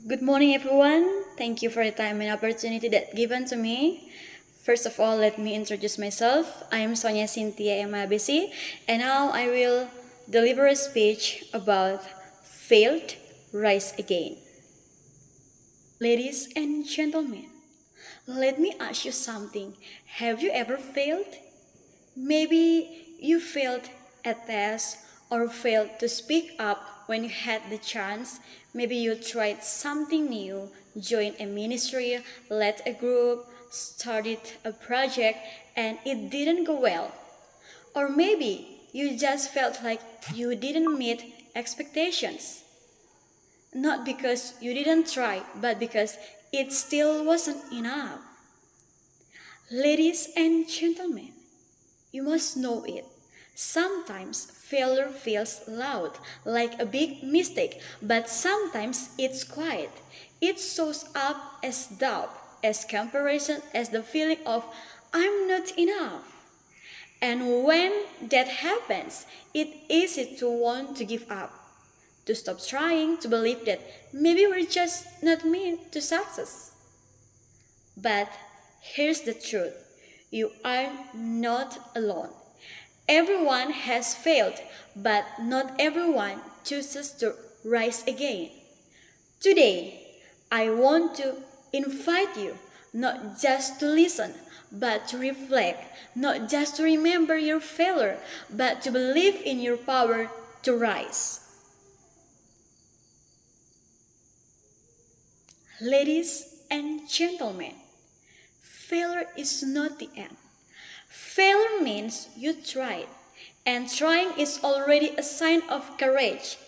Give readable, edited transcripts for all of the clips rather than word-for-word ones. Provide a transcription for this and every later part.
Good morning, everyone. Thank you for the time and opportunity that given to me. First of all, let me introduce myself. I am Sonia Cynthia MABC, and now I will deliver a speech about failed, rise again. Ladies and gentlemen, let me ask you something. Have you ever failed? Maybe you failed at tests or failed to speak up when you had the chance. Maybe you tried something new, joined a ministry, led a group, started a project, and it didn't go well. Or maybe you just felt like you didn't meet expectations. Not because you didn't try, but because it still wasn't enough. Ladies and gentlemen, you must know it. Sometimes failure feels loud, like a big mistake, but sometimes it's quiet. It shows up as doubt, as comparison, as the feeling of I'm not enough. And when that happens, it's easy to want to give up, to stop trying, to believe that maybe we're just not meant to success. But here's the truth, you are not alone. Everyone has failed, but not everyone chooses to rise again. Today, I want to invite you not just to listen, but to reflect, not just to remember your failure, but to believe in your power to rise. Ladies and gentlemen, failure is not the end. Failure means you tried, and trying is already a sign of courage.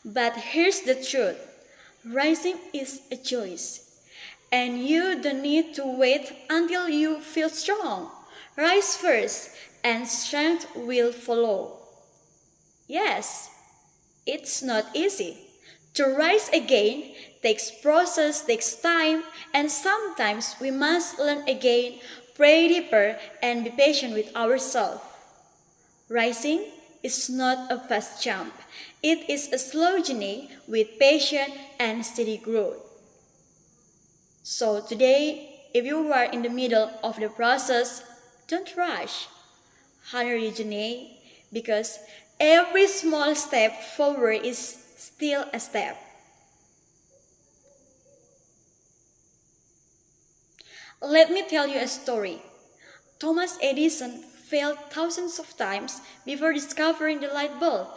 But here's the truth, rising is a choice, and you don't need to wait until you feel strong. Rise first, and strength will follow. Yes, it's not easy. To rise again takes process, takes time, and sometimes we must learn again, pray deeper, and be patient with ourselves. Rising is not a fast jump. It is a slow journey with patience and steady growth. So today, if you are in the middle of the process, don't rush. Honor your journey because every small step forward is still a step. Let me tell you a story. Thomas Edison failed thousands of times before discovering the light bulb.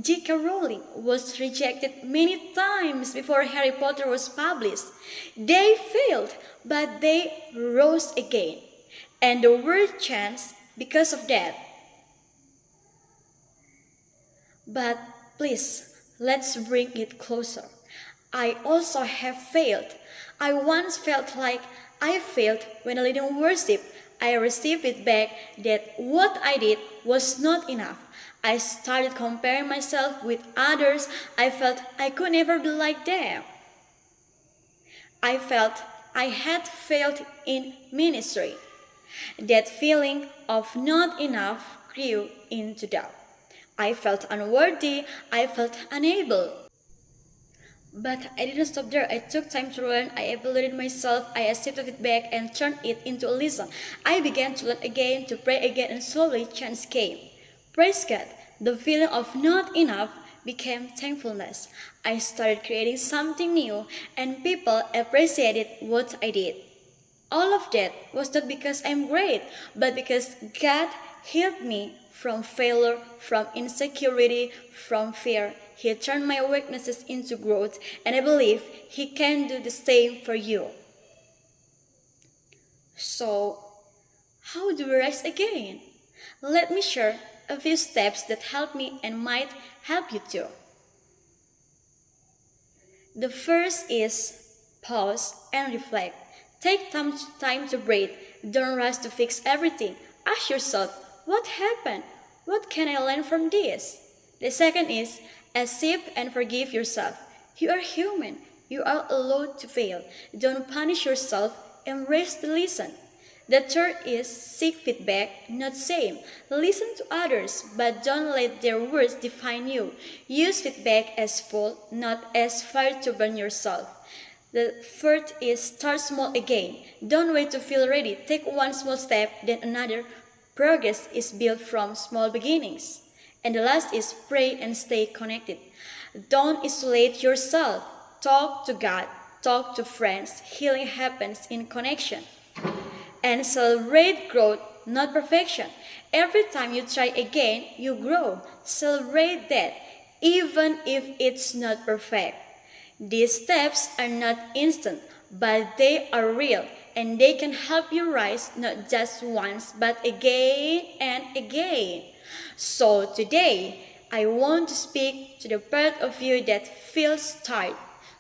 J.K. Rowling was rejected many times before Harry Potter was published. They failed, but they rose again. And the world changed because of that. But please, let's bring it closer. I also have failed. I once felt like I failed when I didn't worship. I received feedback that what I did was not enough. I started comparing myself with others. I felt I could never be like them. I felt I had failed in ministry. That feeling of not enough grew into doubt. I felt unworthy, I felt unable. But I didn't stop there. I took time to learn. I evaluated myself. I accepted feedback and turned it into a lesson. I began to learn again, to pray again, and slowly change came. Praise God. The feeling of not enough became thankfulness. I started creating something new, and people appreciated what I did. All of that was not because I'm great, but because God healed me from failure, from insecurity, from fear. He turned my weaknesses into growth, and I believe He can do the same for you. So, how do we rise again? Let me share a few steps that help me and might help you too. The first is pause and reflect. Take time to breathe. Don't rush to fix everything. Ask yourself, what happened? What can I learn from this? The second is accept and forgive yourself. You are human. You are allowed to fail. Don't punish yourself. Embrace the lesson. The third is seek feedback, not shame. Listen to others, but don't let their words define you. Use feedback as fuel, not as fire to burn yourself. The fourth is start small again. Don't wait to feel ready. Take one small step, then another. Progress is built from small beginnings. And the last is pray and stay connected. Don't isolate yourself. Talk to God, talk to friends. Healing happens in connection. And celebrate growth, not perfection. Every time you try again, you grow. Celebrate that, even if it's not perfect. These steps are not instant, but they are real, and they can help you rise not just once, but again and again. So today, I want to speak to the part of you that feels tired,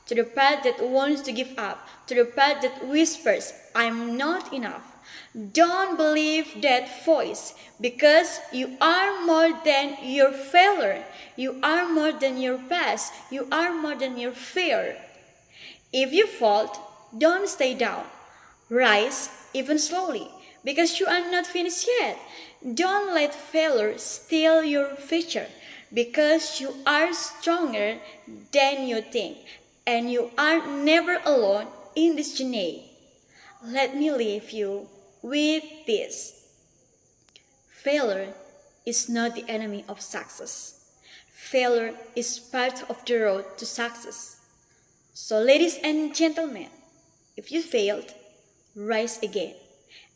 to the part that wants to give up, to the part that whispers, I'm not enough. Don't believe that voice, because you are more than your failure. You are more than your past. You are more than your fear. If you fall, don't stay down. Rise even slowly, because you are not finished yet. Don't let failure steal your future, because you are stronger than you think, and you are never alone in this journey. Let me leave you with this. Failure is not the enemy of success. Failure is part of the road to success. So, ladies and gentlemen, if you failed, rise again.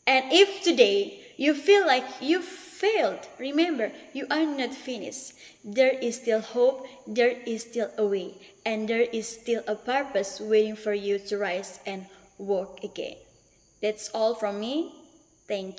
And if today you feel like you failed, remember, you are not finished. There is still hope, there is still a way, and there is still a purpose waiting for you to rise and walk again. That's all from me. Thank you.